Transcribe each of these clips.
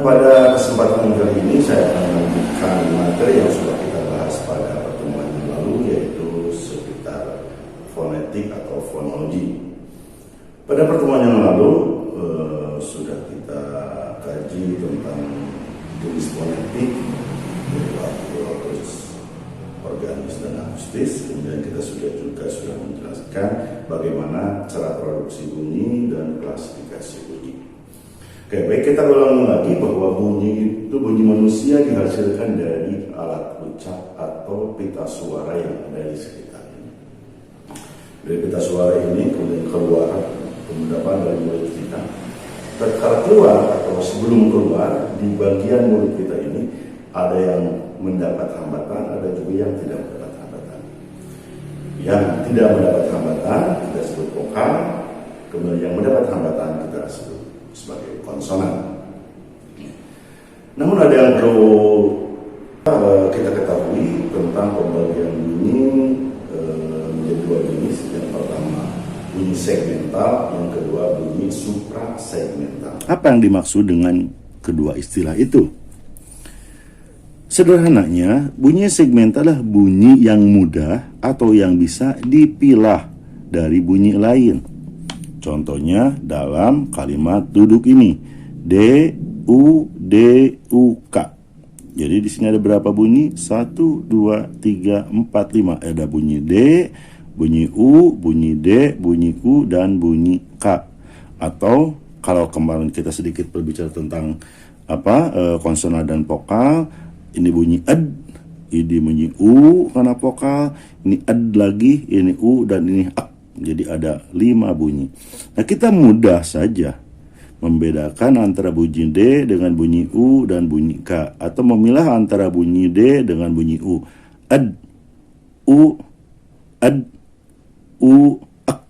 pada kesempatan kali ini saya akan melanjutkan materi yang sudah kita bahas pada pertemuan yang lalu, yaitu seputar fonetik atau fonologi. Pada pertemuan yang lalu sudah kita kaji tentang jenis fonetik, yaitu akustis, organis dan akustis. Kemudian kita sudah menjelaskan bagaimana cara produksi bunyi dan klasifikasi bunyi. Oke, baik, kita ulangi lagi bahwa bunyi itu, bunyi manusia dihasilkan dari alat ucap atau pita suara yang ada di sekitar ini. Dari pita suara ini kemudian keluar pendapat dari mulut kita. Tatkala keluar atau sebelum keluar, di bagian mulut kita ini ada yang mendapat hambatan, ada juga yang tidak mendapat hambatan. Yang tidak mendapat hambatan kita sebut vokal, kemudian yang mendapat hambatan kita sebut sebagai konsonan. Namun ada yang perlu kita ketahui tentang pembagian bunyi menjadi dua jenis. Yang pertama bunyi segmental, yang kedua bunyi suprasegmental. Apa yang dimaksud dengan kedua istilah itu? Sederhananya, bunyi segmental adalah bunyi yang mudah atau yang bisa dipilah dari bunyi lain. Contohnya dalam kalimat duduk ini, D, U, D, U, K. Jadi di sini ada berapa bunyi? 1, 2, 3, 4, 5. Ada bunyi D, bunyi U, bunyi D, bunyi U, dan bunyi K. Atau kalau kemarin kita sedikit berbicara tentang konsonan dan vokal, ini bunyi ed, ini bunyi U karena vokal, ini ed lagi, ini U, dan ini ak. Jadi ada 5 bunyi. Nah, kita mudah saja membedakan antara bunyi D dengan bunyi U dan bunyi K, atau memilah antara bunyi D dengan bunyi U. Ad, U, ad, U, ak.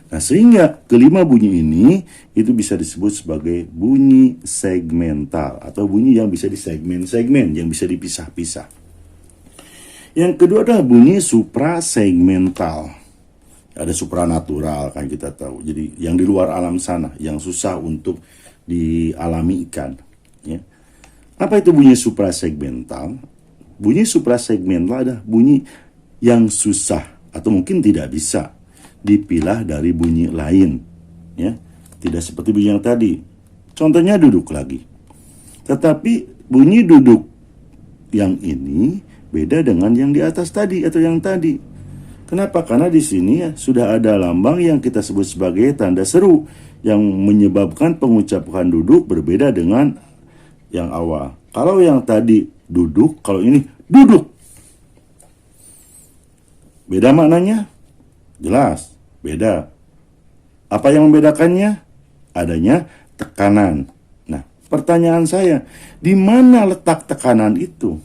Nah, sehingga kelima bunyi ini itu bisa disebut sebagai bunyi segmental, atau bunyi yang bisa disegmen-segmen, yang bisa dipisah-pisah. Yang kedua adalah bunyi suprasegmental. Ada supranatural, kan kita tahu. Jadi yang di luar alam sana, yang susah untuk dialamikan. Ya. Apa itu bunyi suprasegmental? Bunyi suprasegmental adalah bunyi yang susah atau mungkin tidak bisa dipilah dari bunyi lain. Ya. Tidak seperti bunyi yang tadi. Contohnya duduk lagi. Tetapi bunyi duduk yang ini beda dengan yang di atas tadi atau yang tadi. Kenapa? Karena di sini sudah ada lambang yang kita sebut sebagai tanda seru yang menyebabkan pengucapan duduk berbeda dengan yang awal. Kalau yang tadi duduk, kalau ini duduk. Beda maknanya? Jelas, beda. Apa yang membedakannya? Adanya tekanan. Nah, pertanyaan saya, di mana letak tekanan itu?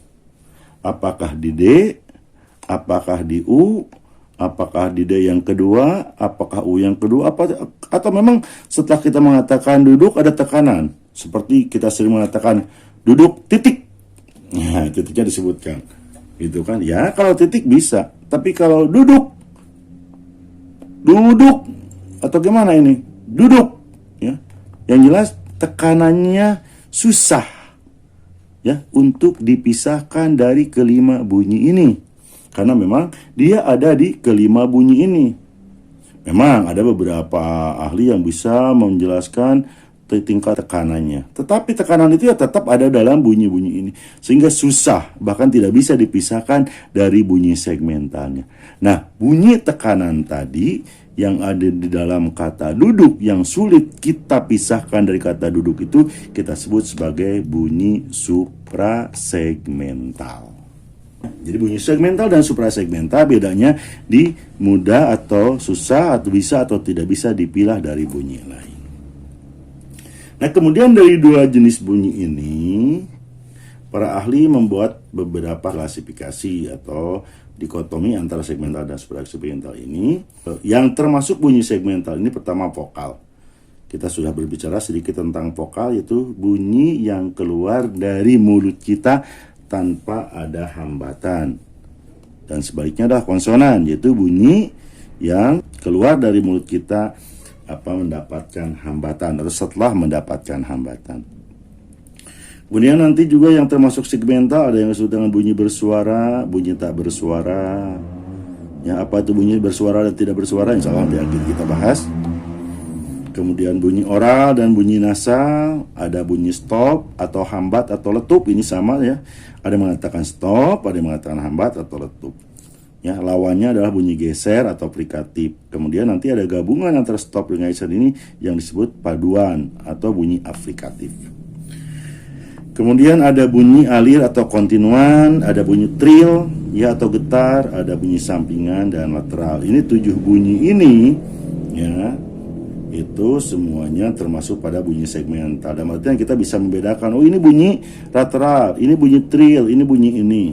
Apakah di D? Apakah di U? Apakah di D yang kedua? Apakah U yang kedua? Atau memang setelah kita mengatakan duduk ada tekanan? Seperti kita sering mengatakan duduk titik. Nah, titiknya disebutkan. Gitu kan? Ya, kalau titik bisa. Tapi kalau duduk atau gimana ini? Duduk. Ya. Yang jelas tekanannya susah ya untuk dipisahkan dari kelima bunyi ini. Karena memang dia ada di kelima bunyi ini. Memang ada beberapa ahli yang bisa menjelaskan tingkat tekanannya. Tetapi tekanan itu ya tetap ada dalam bunyi-bunyi ini. Sehingga susah, bahkan tidak bisa dipisahkan dari bunyi segmentalnya. Nah, bunyi tekanan tadi yang ada di dalam kata duduk yang sulit kita pisahkan dari kata duduk itu kita sebut sebagai bunyi suprasegmental. Jadi bunyi segmental dan suprasegmental bedanya di mudah atau susah, atau bisa atau tidak bisa dipilah dari bunyi lain. Nah, kemudian dari dua jenis bunyi ini, para ahli membuat beberapa klasifikasi atau dikotomi antara segmental dan suprasegmental ini. Yang termasuk bunyi segmental ini pertama vokal. Kita sudah berbicara sedikit tentang vokal, yaitu bunyi yang keluar dari mulut kita tanpa ada hambatan. Dan sebaliknya adalah konsonan, yaitu bunyi yang keluar dari mulut kita mendapatkan hambatan atau setelah mendapatkan hambatan. Kemudian nanti juga yang termasuk segmental, ada yang disebut dengan bunyi bersuara, bunyi tak bersuara. Ya, apa itu bunyi bersuara dan tidak bersuara? Insya Allah nanti akan kita bahas. Kemudian bunyi oral dan bunyi nasal, ada bunyi stop atau hambat atau letup, ini sama ya. Ada yang mengatakan stop, ada yang mengatakan hambat atau letup. Ya, lawannya adalah bunyi geser atau frikatif. Kemudian nanti ada gabungan antara stop dengan geser ini yang disebut paduan atau bunyi afrikatif. Kemudian ada bunyi alir atau kontinuan, ada bunyi trill ya atau getar, ada bunyi sampingan dan lateral. Ini 7 bunyi ini ya, itu semuanya termasuk pada bunyi segmental. Dan artinya kita bisa membedakan, oh ini bunyi lateral, ini bunyi trill, ini bunyi ini.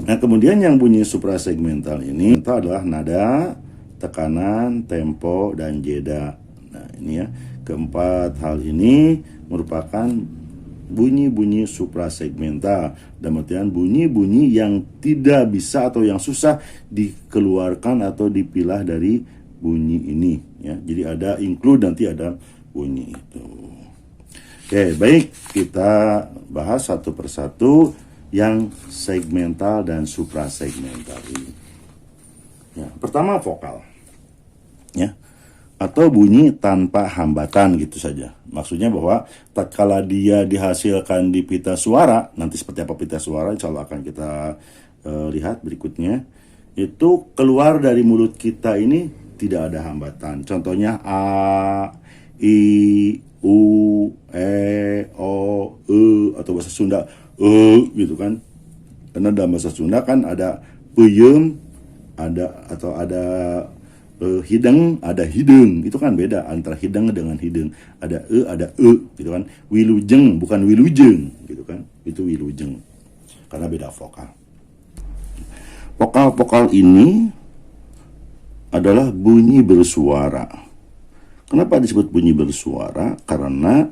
Nah, kemudian yang bunyi suprasegmental ini itu adalah nada, tekanan, tempo, dan jeda. Nah, ini ya, keempat hal ini merupakan bunyi-bunyi suprasegmental. Dan artian bunyi-bunyi yang tidak bisa atau yang susah dikeluarkan atau dipilah dari bunyi ini ya. Jadi ada include, nanti ada bunyi itu. Oke, baik, kita bahas satu persatu yang segmental dan suprasegmental ini. Ya, pertama vokal. Ya. Atau bunyi tanpa hambatan gitu saja. Maksudnya bahwa tatkala dia dihasilkan di pita suara, nanti seperti apa pita suara insya Allah akan kita lihat berikutnya. Itu keluar dari mulut kita ini tidak ada hambatan. Contohnya a, i, u, e, o, e, atau bahasa Sunda gitu kan. Karena dalam bahasa Sunda kan ada peyem, ada atau ada hideng, ada hideng. Itu kan beda antara hideng dengan hideng. Ada ada gitu kan. Wilujeng bukan wilujeng gitu kan. Itu wilujeng. Karena beda vokal. Vokal-vokal ini adalah bunyi bersuara. Kenapa disebut bunyi bersuara? Karena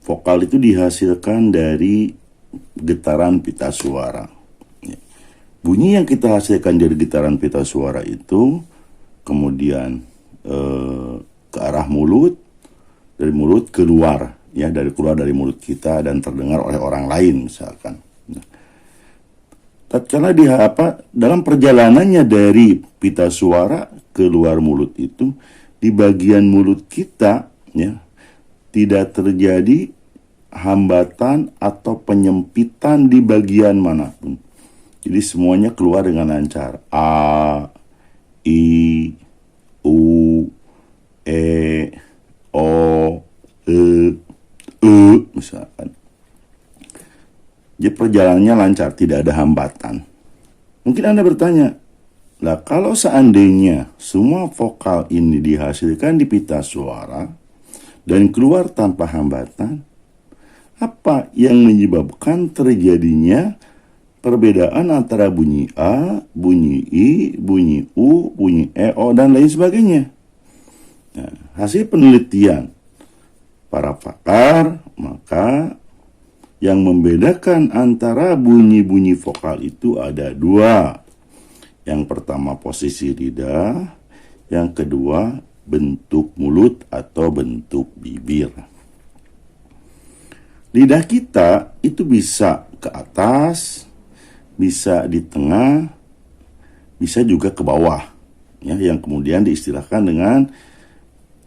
vokal itu dihasilkan dari getaran pita suara. Bunyi yang kita hasilkan dari getaran pita suara itu kemudian ke arah mulut, dari mulut keluar, ya, keluar dari mulut kita dan terdengar oleh orang lain misalkan. Nah, tatkala dia dalam perjalanannya dari pita suara keluar mulut itu, di bagian mulut kita ya tidak terjadi hambatan atau penyempitan di bagian manapun. Jadi semuanya keluar dengan lancar. A, I, U, E, O, misalkan. Jadi perjalanannya lancar, tidak ada hambatan. Mungkin Anda bertanya, lah kalau seandainya semua vokal ini dihasilkan di pita suara dan keluar tanpa hambatan, apa yang menyebabkan terjadinya perbedaan antara bunyi A, bunyi I, bunyi U, bunyi E, O, dan lain sebagainya? Nah, hasil penelitian para pakar, maka yang membedakan antara bunyi-bunyi vokal itu ada dua. Yang pertama posisi lidah, yang kedua bentuk mulut atau bentuk bibir. Lidah kita itu bisa ke atas, bisa di tengah, bisa juga ke bawah, ya, yang kemudian diistilahkan dengan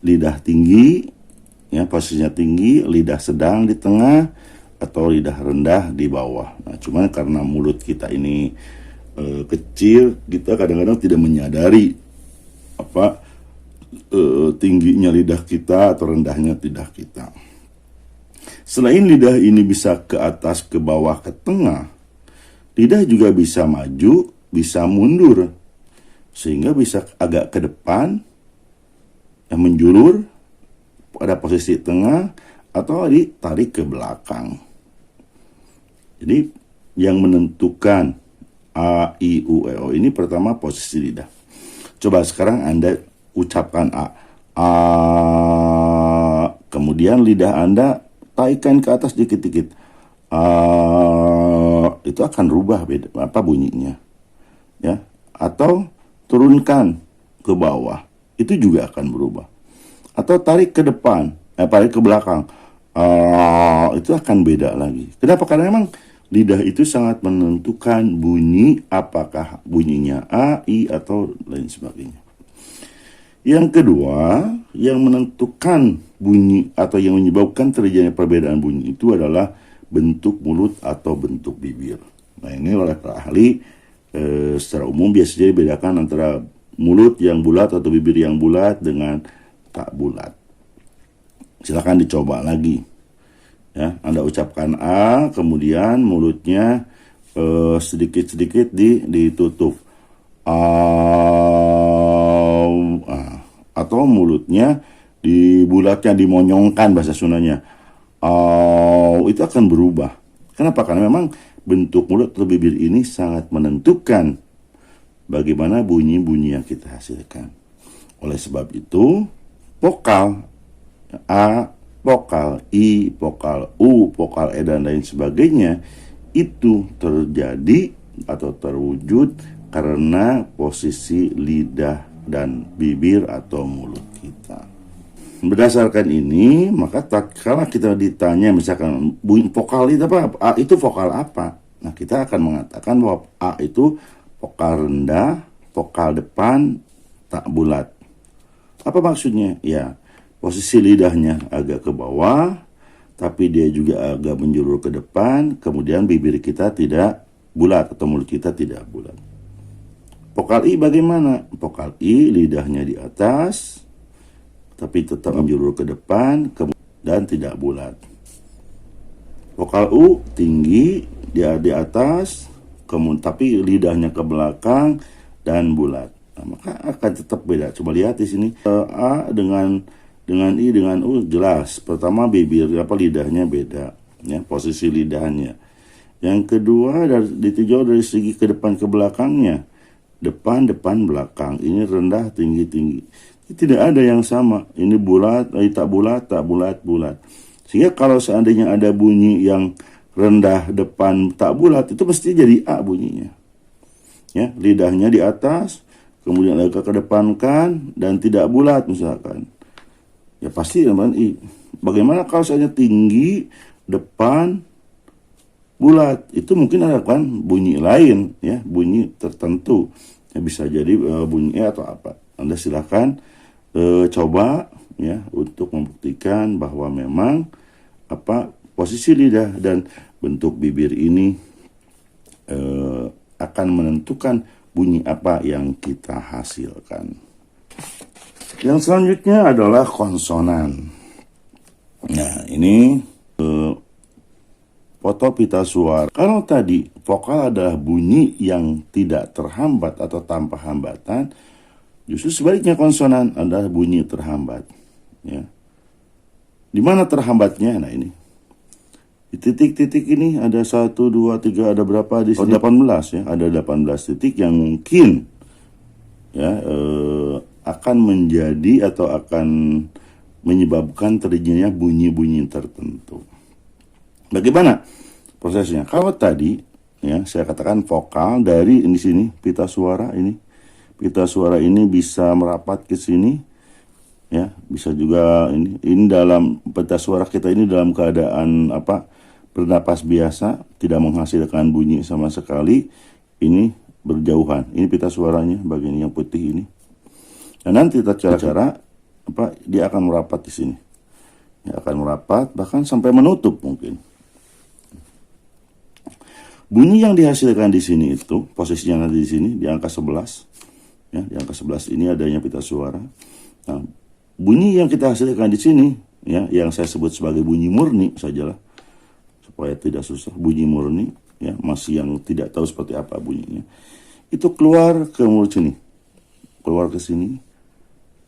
lidah tinggi, ya, posisinya tinggi, lidah sedang di tengah, atau lidah rendah di bawah. Nah, cuman karena mulut kita ini kecil, kita kadang-kadang tidak menyadari tingginya lidah kita atau rendahnya lidah kita. Selain lidah ini bisa ke atas, ke bawah, ke tengah, lidah juga bisa maju, bisa mundur, sehingga bisa agak ke depan, yang menjulur pada posisi tengah, atau ditarik ke belakang. Jadi yang menentukan A, I, U, E, O ini pertama posisi lidah. Coba sekarang Anda ucapkan A. A, kemudian lidah Anda taikkan ke atas dikit-dikit. Itu akan rubah bunyinya, ya. Atau turunkan ke bawah, itu juga akan berubah. Atau tarik ke depan, tarik ke belakang. itu akan beda lagi. Kenapa? Karena memang lidah itu sangat menentukan bunyi, apakah bunyinya A, I, atau lain sebagainya. Yang kedua, yang menentukan bunyi atau yang menyebabkan terjadinya perbedaan bunyi itu adalah bentuk mulut atau bentuk bibir. Nah, ini oleh para ahli secara umum biasanya dibedakan antara mulut yang bulat atau bibir yang bulat dengan tak bulat. Silakan dicoba lagi. Ya, Anda ucapkan A, kemudian mulutnya sedikit-sedikit ditutup. Atau mulutnya dibulatnya, dimonyongkan bahasa Sundanya. Itu akan berubah. Kenapa? Karena memang bentuk mulut atau bibir ini sangat menentukan bagaimana bunyi-bunyi yang kita hasilkan. Oleh sebab itu, vokal A, vokal I, vokal U, vokal E, dan lain sebagainya itu terjadi atau terwujud karena posisi lidah dan bibir atau mulut kita. Berdasarkan ini, maka tatkala kita ditanya misalkan bunyi vokal itu apa? A itu vokal apa? Nah, kita akan mengatakan bahwa A itu vokal rendah, vokal depan, tak bulat. Apa maksudnya? Ya, posisi lidahnya agak ke bawah, tapi dia juga agak menjulur ke depan, kemudian bibir kita tidak bulat atau mulut kita tidak bulat. Vokal I bagaimana? Vokal I lidahnya di atas, tapi tetap menjulur ke depan dan tidak bulat. Vokal U tinggi, dia di atas, tapi lidahnya ke belakang dan bulat. Nah, maka akan tetap beda. Coba lihat di sini. A dengan I dengan U jelas. Pertama bibir lidahnya beda, ya, posisi lidahnya. Yang kedua ditinjau dari segi ke depan ke belakangnya. Depan belakang. Ini rendah tinggi. Tidak ada yang sama. Ini bulat, tak bulat. Sehingga kalau seandainya ada bunyi yang rendah depan tak bulat, itu mesti jadi A bunyinya. Ya, lidahnya di atas, kemudian agak kedepankan dan tidak bulat misalkan. Ya pasti namanya I. Bagaimana kalau seandainya tinggi, depan, bulat? Itu mungkin ada kan bunyi lain, ya, bunyi tertentu. Ya, bisa jadi bunyi E atau apa. Anda silakan coba, ya, untuk membuktikan bahwa memang posisi lidah dan bentuk bibir ini akan menentukan bunyi apa yang kita hasilkan. Yang selanjutnya adalah konsonan. Nah, ini foto pita suara. Kalau tadi vokal adalah bunyi yang tidak terhambat atau tanpa hambatan, justru sebaliknya konsonan adalah bunyi terhambat. Ya. Di mana terhambatnya? Nah, ini. Di titik-titik ini ada 1, 2, 3, ada berapa di sini? 18 ya. Ada 18 titik yang mungkin ya akan menjadi atau akan menyebabkan terjadinya bunyi-bunyi tertentu. Bagaimana prosesnya? Kalau tadi ya saya katakan vokal dari di sini pita suara ini. Pita suara ini bisa merapat ke sini. Ya, bisa juga ini dalam pita suara kita ini dalam keadaan bernapas biasa, tidak menghasilkan bunyi sama sekali. Ini berjauhan. Ini pita suaranya bagian yang putih ini. Dan nanti cara dia akan merapat di sini. Dia akan merapat bahkan sampai menutup mungkin. Bunyi yang dihasilkan di sini itu posisinya nanti di sini di angka 11. Ya, di angka 11 ini adanya pita suara. Nah, bunyi yang kita hasilkan di sini, ya, yang saya sebut sebagai bunyi murni sajalah, supaya tidak susah, bunyi murni, ya, masih yang tidak tahu seperti apa bunyinya, itu keluar ke mulut sini, keluar ke sini.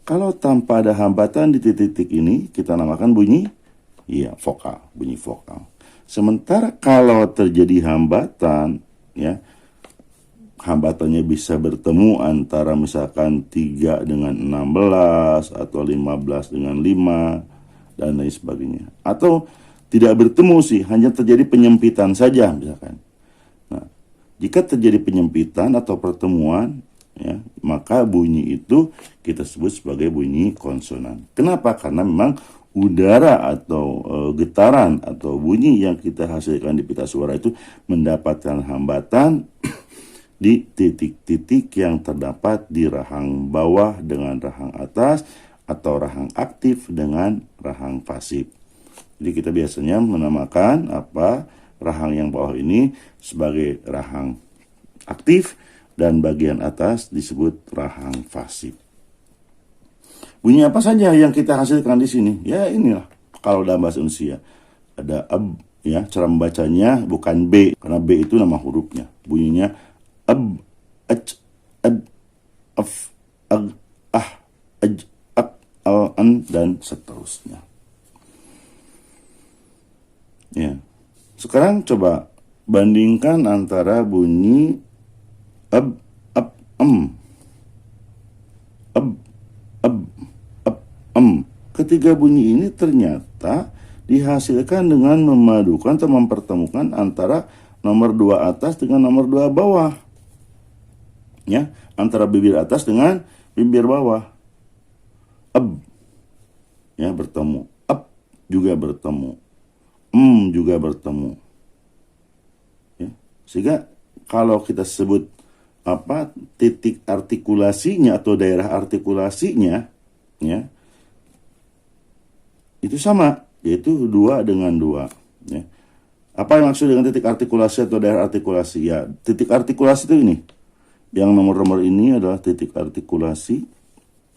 Kalau tanpa ada hambatan di titik-titik ini, kita namakan bunyi, ya, vokal, bunyi vokal. Sementara kalau terjadi hambatan, ya, hambatannya bisa bertemu antara misalkan 3 dengan 16 atau 15 dengan 5 dan lain sebagainya. Atau tidak bertemu sih, hanya terjadi penyempitan saja misalkan. Nah, jika terjadi penyempitan atau pertemuan, ya, maka bunyi itu kita sebut sebagai bunyi konsonan. Kenapa? Karena memang udara atau getaran atau bunyi yang kita hasilkan di pita suara itu mendapatkan hambatan di titik-titik yang terdapat di rahang bawah dengan rahang atas atau rahang aktif dengan rahang pasif. Jadi kita biasanya menamakan rahang yang bawah ini sebagai rahang aktif dan bagian atas disebut rahang pasif. Bunyi apa saja yang kita hasilkan di sini? Ya inilah, kalau dalam bahasa Indonesia ada ab, ya, cara membacanya bukan B, karena B itu nama hurufnya. Bunyinya ab, aj, ad, af, ag, ah, aj, ak, al, an, dan seterusnya. Ya. Sekarang coba bandingkan antara bunyi ab, ab, ab, ab, Ketiga bunyi ini ternyata dihasilkan dengan memadukan atau mempertemukan antara nomor 2 atas dengan nomor 2 bawah. Ya, antara bibir atas dengan bibir bawah. Ab, ya, bertemu. Ab juga bertemu. Juga bertemu. Ya, sehingga kalau kita sebut titik artikulasinya atau daerah artikulasinya, ya, itu sama, yaitu 2 dengan 2. Ya. Apa yang maksud dengan titik artikulasi atau daerah artikulasi? Ya, titik artikulasi itu ini. Yang nomor-nomor ini adalah titik artikulasi,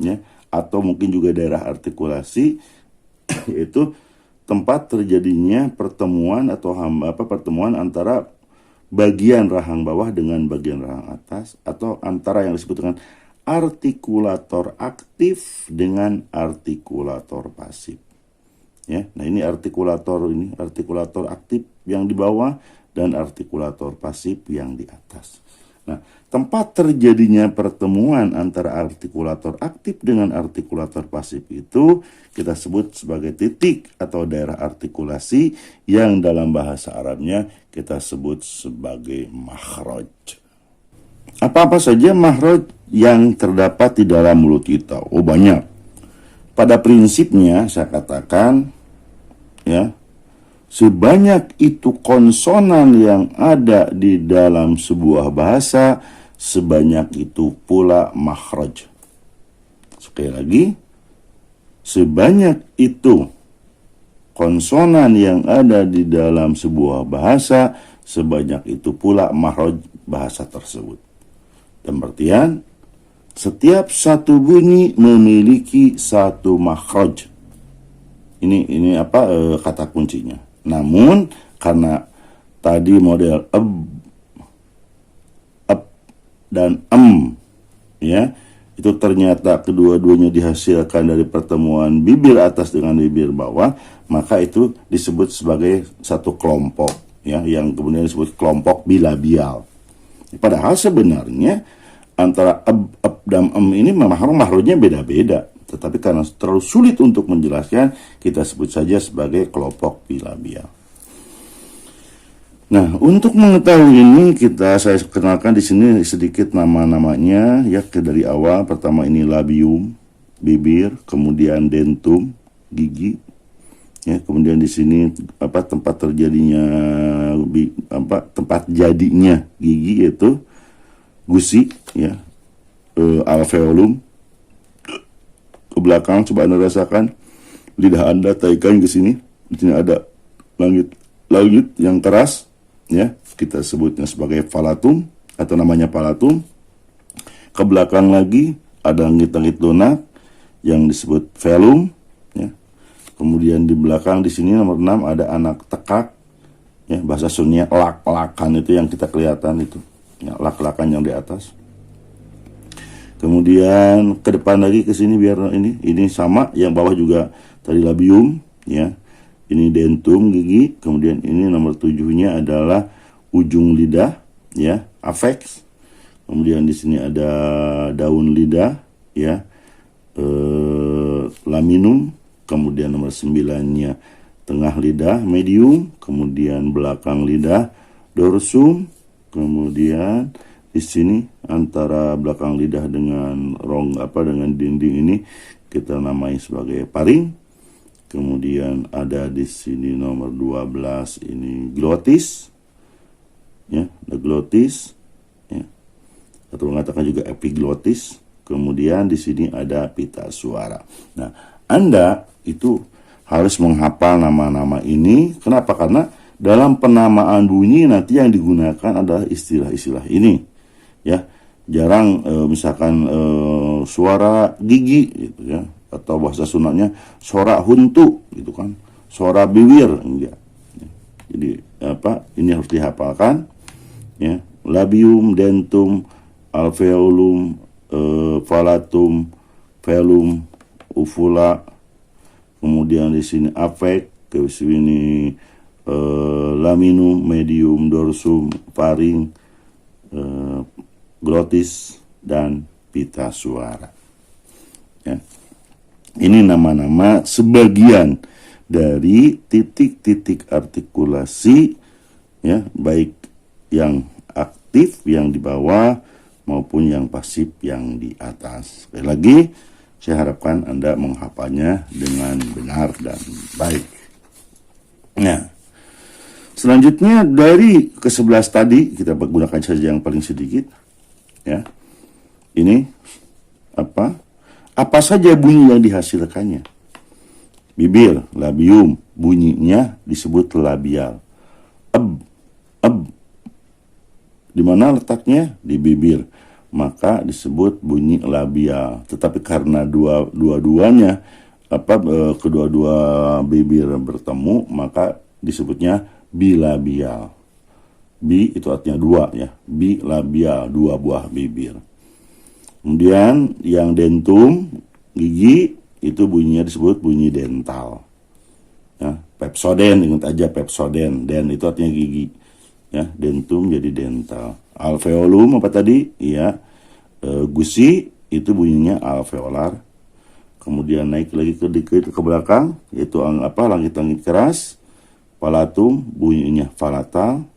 ya, atau mungkin juga daerah artikulasi, yaitu tempat terjadinya pertemuan atau pertemuan antara bagian rahang bawah dengan bagian rahang atas, atau antara yang disebut dengan artikulator aktif dengan artikulator pasif. Ya, nah ini artikulator aktif yang di bawah dan artikulator pasif yang di atas. Nah, tempat terjadinya pertemuan antara artikulator aktif dengan artikulator pasif itu kita sebut sebagai titik atau daerah artikulasi yang dalam bahasa Arabnya kita sebut sebagai makhraj. Apa-apa saja makhraj yang terdapat di dalam mulut kita? Oh, banyak. Pada prinsipnya saya katakan, ya, sebanyak itu konsonan yang ada di dalam sebuah bahasa, sebanyak itu pula makhraj. Sekali lagi, sebanyak itu konsonan yang ada di dalam sebuah bahasa, sebanyak itu pula makhraj bahasa tersebut. Dan artian, setiap satu bunyi memiliki satu makhraj. Ini kata kuncinya. Namun karena tadi model ab dan ya, itu ternyata kedua-duanya dihasilkan dari pertemuan bibir atas dengan bibir bawah, maka itu disebut sebagai satu kelompok, ya, yang kemudian disebut kelompok bilabial. Padahal sebenarnya antara ab dan ini makhrajnya beda-beda, tetapi karena terlalu sulit untuk menjelaskan, kita sebut saja sebagai kelompok bilabial. Nah, untuk mengetahui ini saya kenalkan di sini sedikit nama-namanya, ya, dari awal. Pertama ini labium, bibir, kemudian dentum, gigi, ya, kemudian di sini tempat terjadinya tempat jadinya gigi yaitu gusi, ya, alveolum. Ke belakang coba Anda rasakan lidah Anda, taikkan ke sini. Di sini ada langit yang keras, ya, kita sebutnya sebagai palatum atau namanya palatum. Ke belakang lagi ada langit-langit lunak yang disebut velum, ya. Kemudian di belakang di sini nomor 6 ada anak tekak, ya, bahasa Sunda lak-lakan itu yang kita kelihatan itu, ya, lak-lakan yang di atas. Kemudian ke depan lagi ke sini biar ini sama, yang bawah juga tadi labium, ya. Ini dentum gigi, kemudian ini nomor 7-nya adalah ujung lidah, ya, apex. Kemudian di sini ada daun lidah, ya, laminum. Kemudian nomor 9-nya tengah lidah, medium. Kemudian belakang lidah, dorsum. Kemudian di sini antara belakang lidah dengan dengan dinding ini kita namai sebagai paring. Kemudian ada di sini nomor 12 ini glotis, ya, ada glotis, ya, atau mengatakan juga epiglotis. Kemudian di sini ada pita suara. Nah, Anda itu harus menghafal nama-nama ini. Kenapa? Karena dalam penamaan bunyi nanti yang digunakan adalah istilah-istilah ini, ya. Jarang misalkan suara gigi gitu ya, atau bahasa Sundanya suara huntu gitu kan, suara bibir, enggak. Jadi ini harus dihafalkan, ya. Labium, dentum, alveolum, palatum, velum, uvula. Kemudian di sini afek, ke sini laminum, medium, dorsum, faring, glotis, dan pita suara. Ya. Ini nama-nama sebagian dari titik-titik artikulasi, ya, baik yang aktif yang di bawah maupun yang pasif yang di atas. Sekali lagi, saya harapkan Anda menghafalnya dengan benar dan baik. Nah, selanjutnya dari ke-11 tadi kita gunakan saja yang paling sedikit, ya. Ini apa saja bunyi yang dihasilkannya? Bibir, labium, bunyinya disebut labial. Di mana letaknya? Di bibir, maka disebut bunyi labial. Tetapi karena dua-duanya kedua-dua bibir bertemu, maka disebutnya bilabial. Bi itu artinya dua, ya. Bilabial, dua buah bibir. Kemudian yang dentum, gigi, itu bunyinya disebut bunyi dental. Ya, pepsoden, ingat aja pepsoden. Den itu artinya gigi. Ya, dentum jadi dental. Alveolum apa tadi? Iya. Gusi itu bunyinya alveolar. Kemudian naik lagi ke belakang, yaitu langit-langit keras. Palatum bunyinya palatal.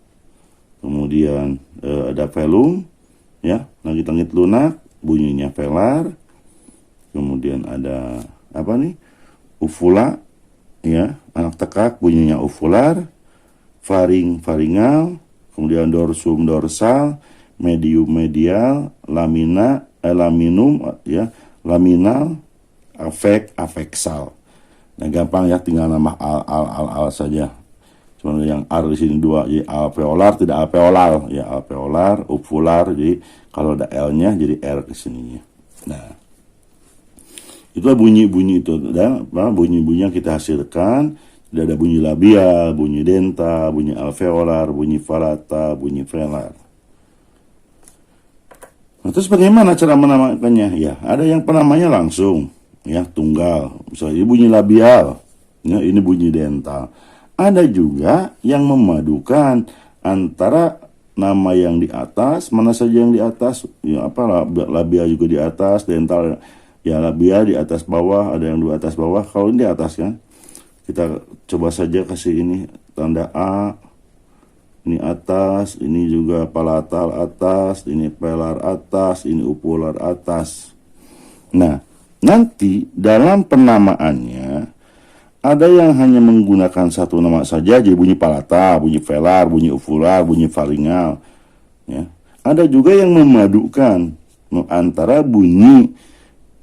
Kemudian ada velum, ya, langit-langit lunak bunyinya velar. Kemudian ada uvula, ya, anak tekak bunyinya uvular. Faring, faringal. Kemudian dorsum, dorsal. Medium, medial. Laminum, ya, laminal. Afek, afeksal. Nah, gampang ya, tinggal nama al saja. Cuma yang R di sini dua, jadi alveolar tidak alveolar, ya, alveolar, uvular, jadi kalau ada L-nya jadi R ke sininya. Nah, itulah bunyi-bunyi itu, dan bunyi-bunyi yang kita hasilkan. Tidak ada bunyi labial, bunyi denta, bunyi alveolar, bunyi falata, bunyi velar. Nah, terus bagaimana cara menamakannya? Ya, ada yang penamanya langsung, ya, tunggal. Misalnya ini bunyi labial, ya, ini bunyi dental. Ada juga yang memadukan antara nama yang di atas, mana saja yang di atas, ya, labial juga di atas, dental, ya, labial di atas bawah, ada yang di atas bawah. Kalau ini di atas kan, kita coba saja kasih ini tanda A, ini atas, ini juga palatal atas, ini velar atas, ini uvular atas. Nah, nanti dalam penamaannya ada yang hanya menggunakan satu nama saja, jadi bunyi palata, bunyi velar, bunyi uvular, bunyi faringal. Ya. Ada juga yang memadukan antara bunyi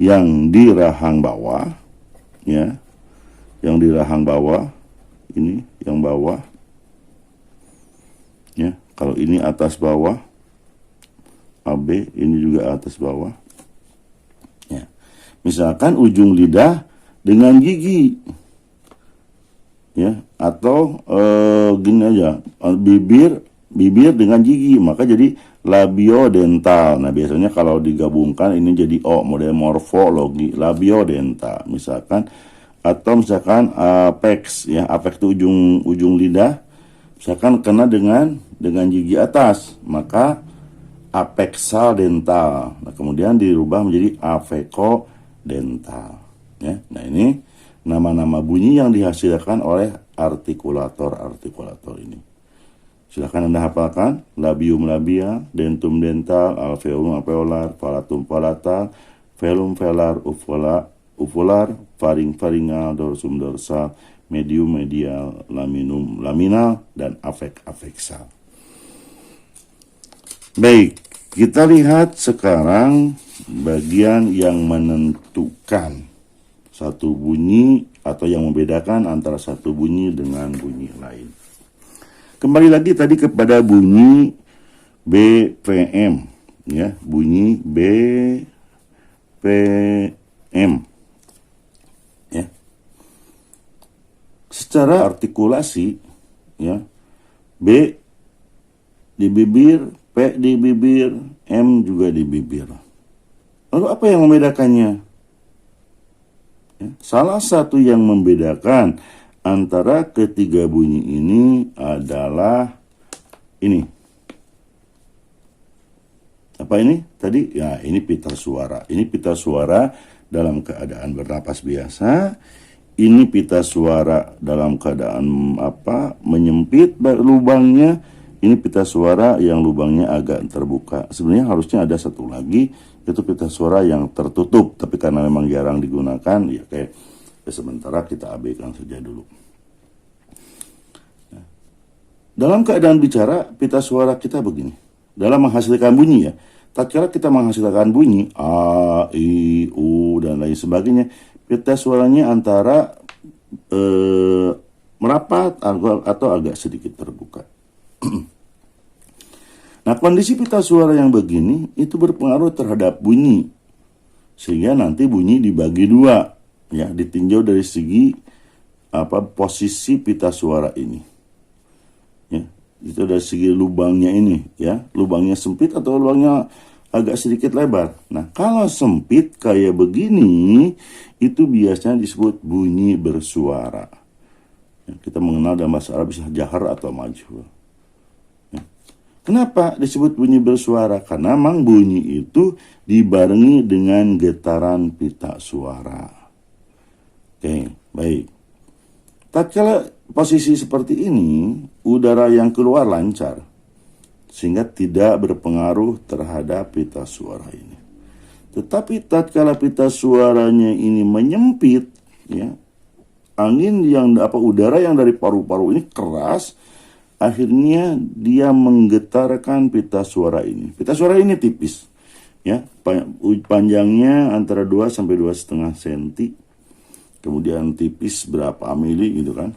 yang di rahang bawah, ya, yang di rahang bawah, ini yang bawah, ya. Kalau ini atas bawah, AB, ini juga atas bawah. Ya. Misalkan ujung lidah dengan gigi. Ya, atau gini aja, bibir dengan gigi, maka jadi labiodental. Nah, biasanya kalau digabungkan ini jadi model morfologi labiodental misalkan, atau misalkan apex, ya, apex itu ujung lidah, misalkan kena dengan gigi atas, maka apexal dental. Nah, kemudian dirubah menjadi avecodental, ya. Nah, ini nama-nama bunyi yang dihasilkan oleh artikulator ini. Silakan Anda hafalkan: labium labial, dentum dental, alveolum alveolar, palatum palatal, velum velar, uvula uvular, faring-faringal, dorsum-dorsal, medium-medial, laminum-laminal, dan afek-afeksal. Baik, kita lihat sekarang bagian yang menentukan satu bunyi atau yang membedakan antara satu bunyi dengan bunyi lain. Kembali lagi tadi kepada bunyi BPM, ya, bunyi BPM, ya. Secara artikulasi, ya, B di bibir, P di bibir, M juga di bibir. Lalu apa yang membedakannya? Ya, salah satu yang membedakan antara ketiga bunyi ini adalah ini. Apa ini? Tadi, ya, ini pita suara. Ini pita suara dalam keadaan bernapas biasa. Ini pita suara dalam keadaan menyempit lubangnya. Ini pita suara yang lubangnya agak terbuka. Sebenarnya harusnya ada satu lagi, yaitu pita suara yang tertutup. Tapi karena memang jarang digunakan, ya sementara kita abaikan saja dulu. Nah, dalam keadaan bicara, pita suara kita begini. Dalam menghasilkan bunyi, ya, tatkala kita menghasilkan bunyi A, I, U, dan lain sebagainya, pita suaranya antara merapat atau agak sedikit terbuka. Nah, kondisi pita suara yang begini itu berpengaruh terhadap bunyi, sehingga nanti bunyi dibagi dua, ya, ditinjau dari segi posisi pita suara ini, ya, itu dari segi lubangnya ini, ya, lubangnya sempit atau lubangnya agak sedikit lebar. Nah, kalau sempit kayak begini, itu biasanya disebut bunyi bersuara. Ya, kita mengenal dalam bahasa Arab bisa jahar atau majhul. Kenapa disebut bunyi bersuara? Karena memang bunyi itu dibarengi dengan getaran pita suara. Oke, baik. Tatkala posisi seperti ini, udara yang keluar lancar, sehingga tidak berpengaruh terhadap pita suara ini. Tetapi tatkala pita suaranya ini menyempit, ya, angin yang udara yang dari paru-paru ini keras, akhirnya dia menggetarkan pita suara ini. Pita suara ini tipis, ya, panjangnya antara 2 sampai 2,5 cm. Kemudian tipis berapa mili gitu kan.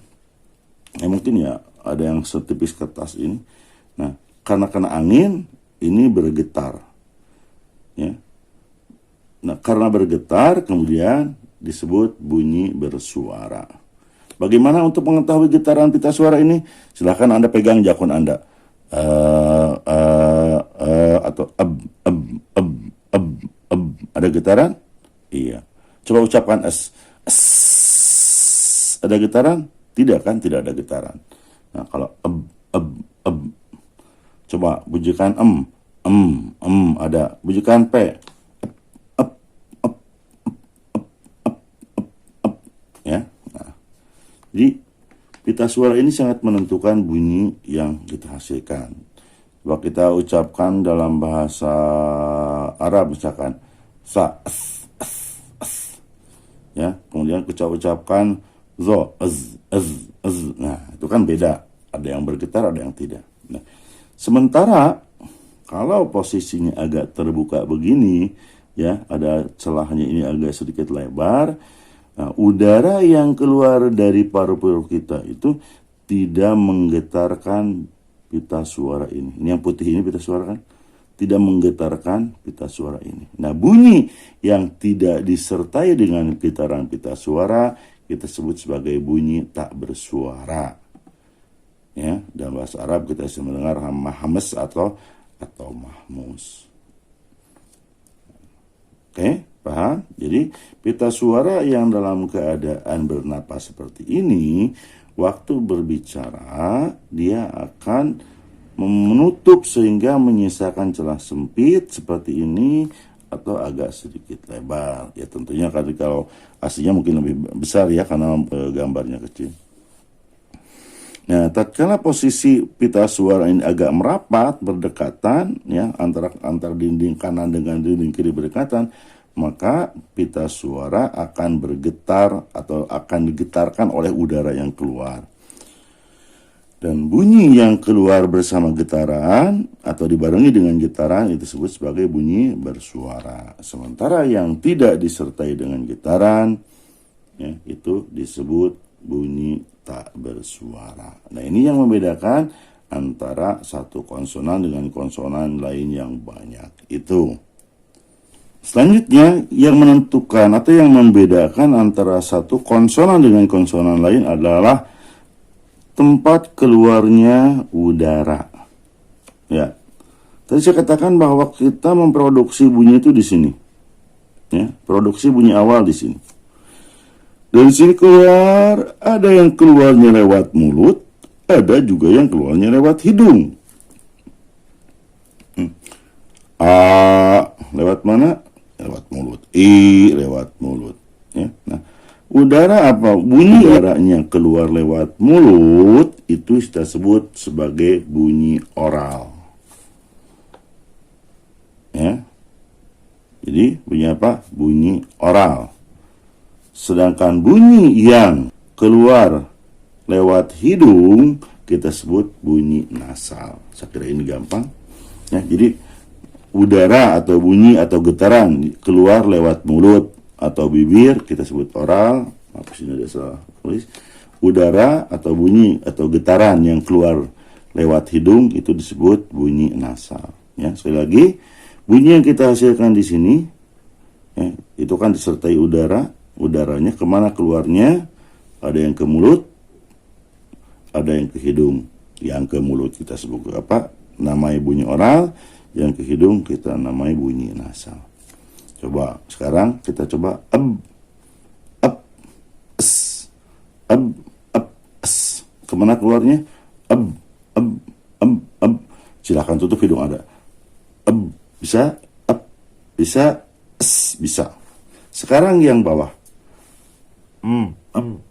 Mungkin ya ada yang setipis kertas ini. Nah, karena kena angin ini bergetar. Ya. Nah, karena bergetar kemudian disebut bunyi bersuara. Bagaimana untuk mengetahui getaran pita suara ini? Silahkan Anda pegang jakun Anda. Atau ada getaran? Iya. Coba ucapkan S. Ada getaran? Tidak kan? Tidak ada getaran. Nah, kalau coba bujukan ada. Bujukan P. Ya. Nah, jadi pita suara ini sangat menentukan bunyi yang kita hasilkan. Coba kita ucapkan dalam bahasa Arab misalkan sa, ya, kemudian kita ucapkan zo, az. Nah, itu kan beda. Ada yang bergetar, ada yang tidak. Nah, sementara kalau posisinya agak terbuka begini, ya, ada celahnya ini agak sedikit lebar. Nah, udara yang keluar dari paru-paru kita itu tidak menggetarkan pita suara ini. Ini yang putih ini pita suara kan? Tidak menggetarkan pita suara ini. Nah, bunyi yang tidak disertai dengan getaran pita suara kita sebut sebagai bunyi tak bersuara. Ya, dalam bahasa Arab kita bisa mendengar mahmes atau mahmus. Oke? Paham? Jadi pita suara yang dalam keadaan bernapas seperti ini, waktu berbicara dia akan menutup sehingga menyisakan celah sempit seperti ini atau agak sedikit lebar. Ya tentunya kalau aslinya mungkin lebih besar ya karena gambarnya kecil. Nah, tatkala posisi pita suara ini agak merapat berdekatan, ya, antara dinding kanan dengan dinding kiri berdekatan, maka pita suara akan bergetar atau akan digetarkan oleh udara yang keluar. Dan bunyi yang keluar bersama getaran atau dibarengi dengan getaran itu disebut sebagai bunyi bersuara. Sementara yang tidak disertai dengan getaran, ya, itu disebut bunyi tak bersuara. Nah, ini yang membedakan antara satu konsonan dengan konsonan lain yang banyak itu. Selanjutnya, yang menentukan atau yang membedakan antara satu konsonan dengan konsonan lain adalah tempat keluarnya udara. Ya, tadi saya katakan bahwa kita memproduksi bunyi itu di sini. Ya, produksi bunyi awal di sini. Dari sini keluar, ada yang keluarnya lewat mulut, ada juga yang keluarnya lewat hidung. A lewat mana? Lewat mulut. I lewat mulut. Ya, nah. Udara apa? Bunyi udaranya keluar lewat mulut itu kita sebut sebagai bunyi oral. Ya. Jadi bunyi apa? Bunyi oral. Sedangkan bunyi yang keluar lewat hidung kita sebut bunyi nasal. Saya kira ini gampang. Ya, jadi udara atau bunyi atau getaran keluar lewat mulut atau bibir kita sebut oral. Apa sih, ada salah tulis? Udara atau bunyi atau getaran yang keluar lewat hidung itu disebut bunyi nasal. Ya, sekali lagi, bunyi yang kita hasilkan di sini, ya, itu kan disertai udara. Udaranya kemana keluarnya? Ada yang ke mulut, ada yang ke hidung. Yang ke mulut kita sebut apa? Namanya bunyi oral. Yang ke hidung kita namanya bunyi nasal. Coba sekarang kita coba s. Kemana keluarnya? Silahkan tutup hidung ada. Bisa, bisa, bisa. Sekarang yang bawah.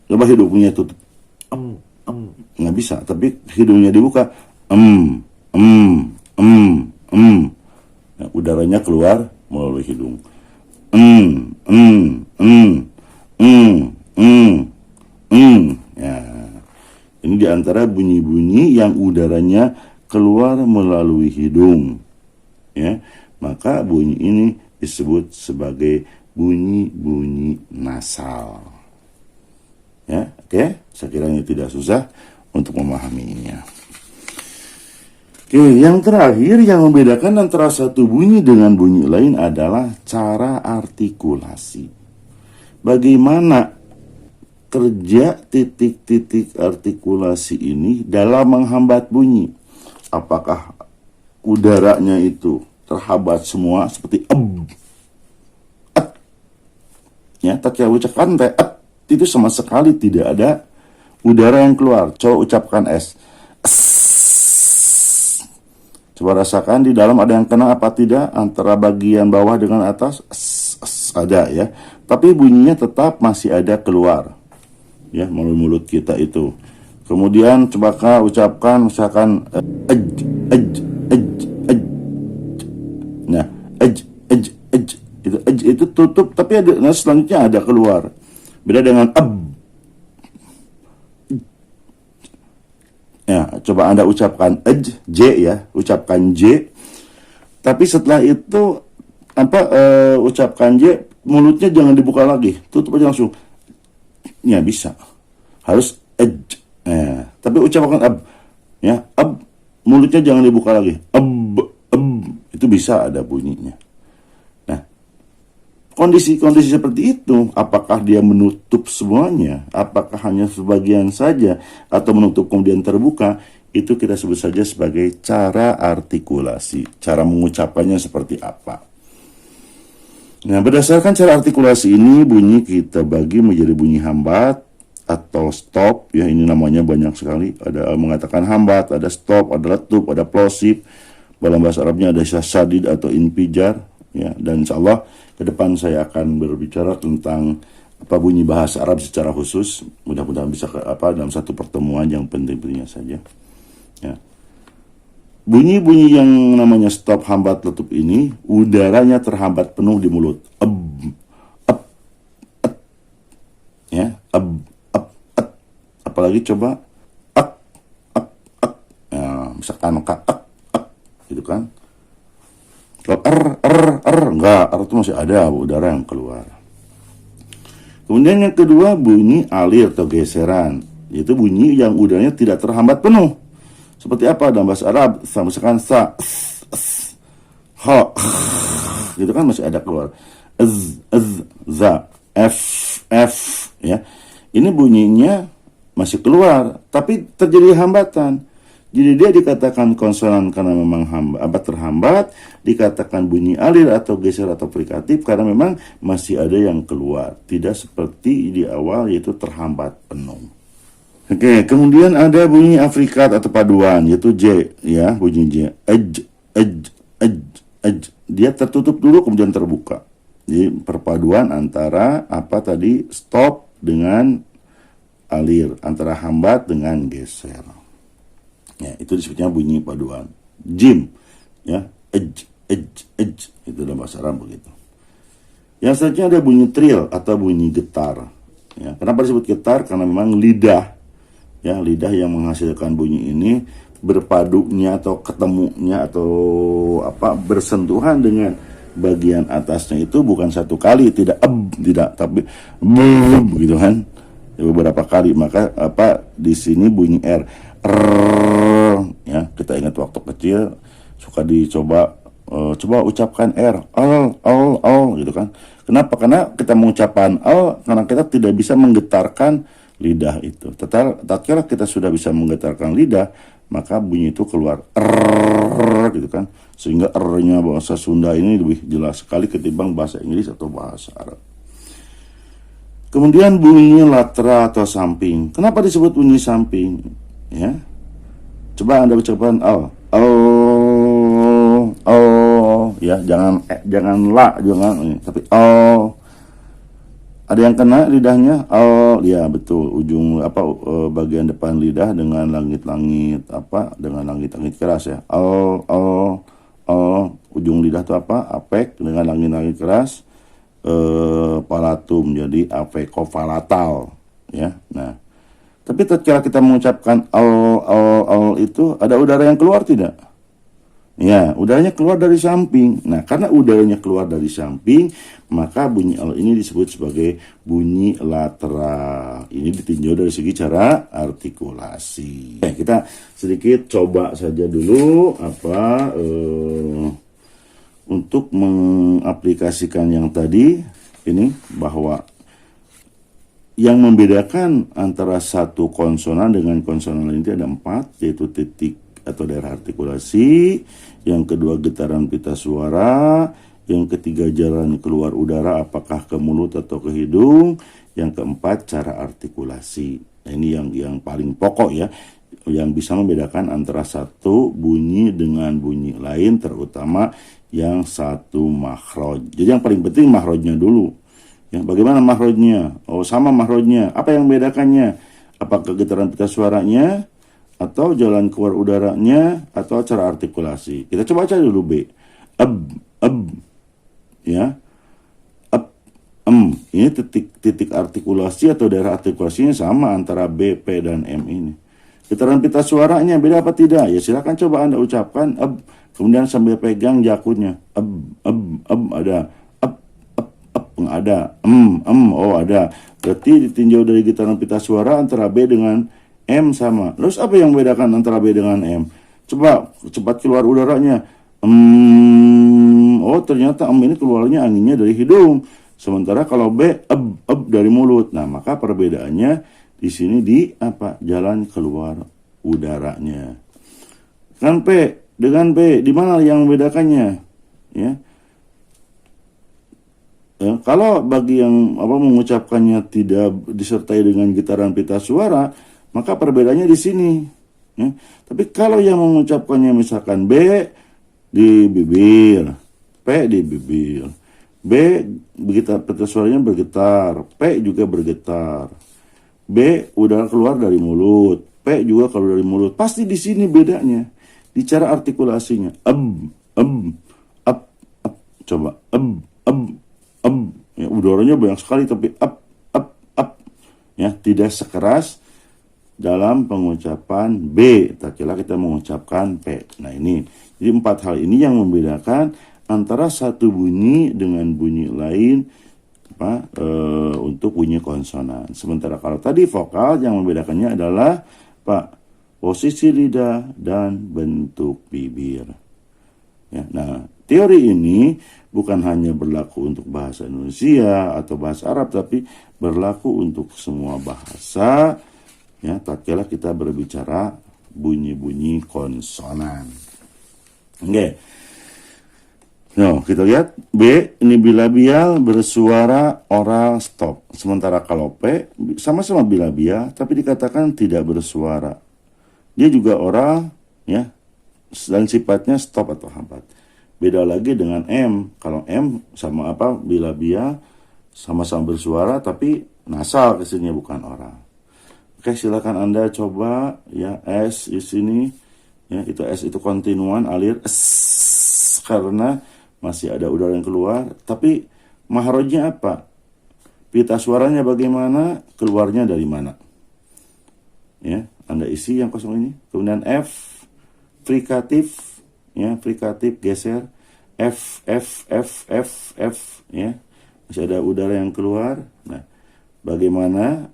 Coba hidungnya tutup. Nggak bisa, tapi hidungnya dibuka. Nah, udaranya keluar melalui hidung. Ya, ini diantara bunyi-bunyi yang udaranya keluar melalui hidung. Ya, maka bunyi ini disebut sebagai bunyi-bunyi nasal. Ya, oke, saya kira ini tidak susah untuk memahaminya. Oke, yang terakhir yang membedakan antara satu bunyi dengan bunyi lain adalah cara artikulasi. Bagaimana kerja titik-titik artikulasi ini dalam menghambat bunyi? Apakah udaranya itu terhambat semua seperti ya, tak ya ucapkan itu sama sekali tidak ada udara yang keluar. Coba ucapkan S. Coba rasakan di dalam ada yang kena apa tidak antara bagian bawah dengan atas. Ada ya. Tapi bunyinya tetap masih ada keluar. Ya, melalui mulut kita itu. Kemudian coba ucapkan misalkan Nah, itu tutup tapi ada, nah selanjutnya ada keluar. Beda dengan ya, coba Anda ucapkan J ya, ucapkan J. Tapi setelah itu ucapkan J, mulutnya jangan dibuka lagi, tutup aja langsung. Ya bisa. Harus ya, tapi ucapkan ya, mulutnya jangan dibuka lagi. Itu bisa ada bunyinya. Kondisi-kondisi seperti itu, apakah dia menutup semuanya, apakah hanya sebagian saja, atau menutup kemudian terbuka, itu kita sebut saja sebagai cara artikulasi. Cara mengucapkannya seperti apa. Nah, berdasarkan cara artikulasi ini, bunyi kita bagi menjadi bunyi hambat atau stop. Ya, ini namanya banyak sekali. Ada mengatakan hambat, ada stop, ada letup, ada plosif. Dalam bahasa Arabnya ada syadid atau infijar. Ya, dan insya Allah ke depan saya akan berbicara tentang bunyi bahasa Arab secara khusus. Mudah-mudahan bisa dalam satu pertemuan yang penting-pentingnya saja. Ya. Bunyi-bunyi yang namanya stop, hambat, letup ini udaranya terhambat penuh di mulut. Apalagi coba ak, ak, ak. Ya, misalkan ak, gitu kan. Kalau enggak, itu masih ada udara yang keluar. Kemudian yang kedua, bunyi alir atau geseran, yaitu bunyi yang udaranya tidak terhambat penuh. Seperti apa dalam bahasa Arab? Misalkan sa, ha, gitu kan masih ada keluar. Za, f, ya. Ini bunyinya masih keluar, tapi terjadi hambatan. Jadi dia dikatakan konsonan karena memang terhambat, dikatakan bunyi alir atau geser atau frikatif karena memang masih ada yang keluar. Tidak seperti di awal yaitu terhambat penuh. Oke, kemudian ada bunyi afrikat atau paduan yaitu J, ya, bunyi J. Dia tertutup dulu kemudian terbuka. Jadi perpaduan antara apa tadi, stop dengan alir, antara hambat dengan geser. Ya, itu disebutnya bunyi paduan. Jim, ya, itu dalam bahasa Arab begitu. Yang selanjutnya ada bunyi trill atau bunyi getar. Ya, kenapa disebut getar? Karena memang lidah, ya, lidah yang menghasilkan bunyi ini berpadunya atau ketemunya atau bersentuhan dengan bagian atasnya itu bukan satu kali, tidak tapi begitu kan, ya, beberapa kali. Maka di sini bunyi R, ya, kita ingat waktu kecil suka dicoba coba ucapkan R, gitu kan. Kenapa? Karena kita mengucapkan karena kita tidak bisa menggetarkan lidah itu. Tatkala kita sudah bisa menggetarkan lidah, maka bunyi itu keluar gitu kan. Sehingga R-nya bahasa Sunda ini lebih jelas sekali ketimbang bahasa Inggris atau bahasa Arab. Kemudian bunyi lateral atau samping. Kenapa disebut bunyi samping? Ya, coba Anda ucapkan ya, jangan la, tapi ada yang kena lidahnya, ya betul, ujung bagian depan lidah dengan langit-langit dengan langit-langit keras, ya, ujung lidah itu apek dengan langit-langit keras, palatum jadi apekofalatal, ya. Nah, tapi tatkala kita mengucapkan itu ada udara yang keluar tidak? Ya, udaranya keluar dari samping. Nah, karena udaranya keluar dari samping, maka bunyi ini disebut sebagai bunyi lateral. Ini ditinjau dari segi cara artikulasi. Kita sedikit coba saja dulu untuk mengaplikasikan yang tadi ini, bahwa yang membedakan antara satu konsonan dengan konsonan lain itu ada 4, yaitu titik atau daerah artikulasi, yang kedua getaran pita suara, yang ketiga jalan keluar udara apakah ke mulut atau ke hidung, yang keempat cara artikulasi. Nah, ini yang paling pokok, ya, yang bisa membedakan antara satu bunyi dengan bunyi lain, terutama yang satu makhraj. Jadi yang paling penting makhrajnya dulu. Ya, bagaimana makhrajnya? Sama makhrajnya. Apa yang membedakannya? Apakah getaran pita suaranya, atau jalan keluar udaranya, atau cara artikulasi? Kita coba aja dulu B. Ya. Ini titik artikulasi atau daerah artikulasinya sama antara B, P, dan M ini. Getaran pita suaranya beda apa tidak? Ya silakan coba Anda ucapkan kemudian sambil pegang jakutnya. Ada. Ada. Ada. Berarti ditinjau dari getaran pita suara antara B dengan M sama. Terus apa yang membedakan antara B dengan M? Coba cepat keluar udaranya. Ternyata ini keluarnya anginnya dari hidung. Sementara kalau B dari mulut. Nah, maka perbedaannya di sini di jalan keluar udaranya. Kan P dengan B, di mana yang membedakannya? Ya. Kalau bagi yang mengucapkannya tidak disertai dengan getaran pita suara, maka perbedaannya di sini. Ya. Tapi kalau yang mengucapkannya misalkan B di bibir, P di bibir, B begitu pita suaranya bergetar, P juga bergetar, B udara keluar dari mulut, P juga keluar dari mulut. Pasti di sini bedanya di cara artikulasinya. Coba ya, udaranya banyak sekali tapi ya tidak sekeras dalam pengucapan B, tak kira kita mengucapkan P. Nah ini, jadi 4 hal ini yang membedakan antara satu bunyi dengan bunyi lain untuk bunyi konsonan. Sementara kalau tadi vokal, yang membedakannya adalah posisi lidah dan bentuk bibir. Ya, nah, teori ini bukan hanya berlaku untuk bahasa Indonesia atau bahasa Arab, tapi berlaku untuk semua bahasa. Ya, tatkala kita berbicara bunyi-bunyi konsonan. Oke. No, kita lihat B, ini bilabial bersuara oral stop. Sementara kalau P sama-sama bilabial tapi dikatakan tidak bersuara. Dia juga oral ya, dan sifatnya stop atau hampat. Beda lagi dengan M. Kalau M sama bilabial sama-sama bersuara tapi nasal kesini bukan oral. Oke, silakan Anda coba ya. S di sini ya, itu S itu kontinuan alir karena masih ada udara yang keluar, tapi mahrojnya apa? Pita suaranya bagaimana, keluarnya dari mana? Ya, Anda isi yang kosong ini. Kemudian F frikatif ya, frikatif geser F ya. Masih ada udara yang keluar. Nah, bagaimana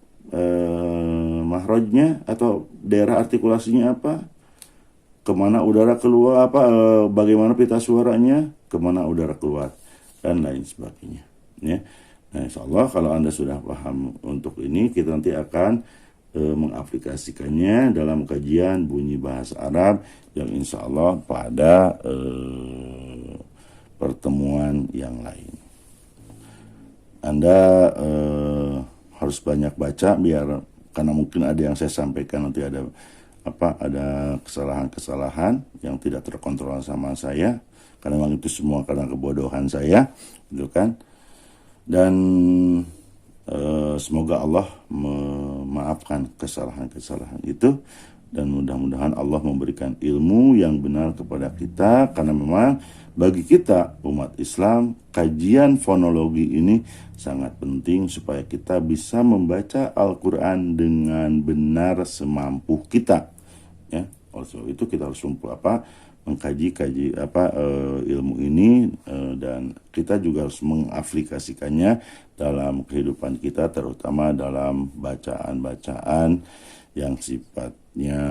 mahrojnya atau daerah artikulasinya apa? Kemana udara keluar bagaimana pita suaranya, kemana udara keluar, dan lain sebagainya ya. Nah, insya Allah kalau Anda sudah paham untuk ini, kita nanti akan mengaplikasikannya dalam kajian bunyi bahasa Arab yang insya Allah pada pertemuan yang lain. Anda harus banyak baca biar, karena mungkin ada yang saya sampaikan nanti ada kesalahan-kesalahan yang tidak terkontrol sama saya, karena memang itu semua karena kebodohan saya, gitu kan. Dan semoga Allah memaafkan kesalahan-kesalahan itu, dan mudah-mudahan Allah memberikan ilmu yang benar kepada kita, karena memang bagi kita umat Islam kajian fonologi ini sangat penting supaya kita bisa membaca Al-Quran dengan benar semampu kita ya. Oleh sebab itu kita harus mengkaji ilmu ini, dan kita juga harus mengaplikasikannya dalam kehidupan kita, terutama dalam bacaan-bacaan yang sifatnya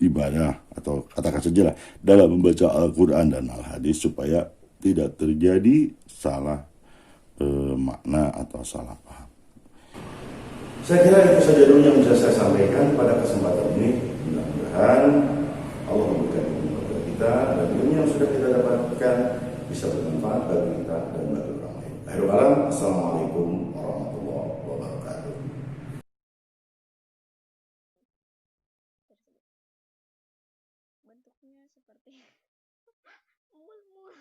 ibadah, atau katakan saja lah dalam membaca Al-Quran dan Al-Hadis, supaya tidak terjadi salah makna atau salah paham. Saya kira itu saja dulu yang bisa saya sampaikan pada kesempatan ini. Mudah-mudahan Allah memberikan ilmu kepada kita, dan ilmu yang sudah kita dapatkan bisa bermanfaat bagi kita dan bagi orang lain. Akhirul kalam, assalamualaikum warahmatullahi wabarakatuh. Bentuknya seperti mul-mul.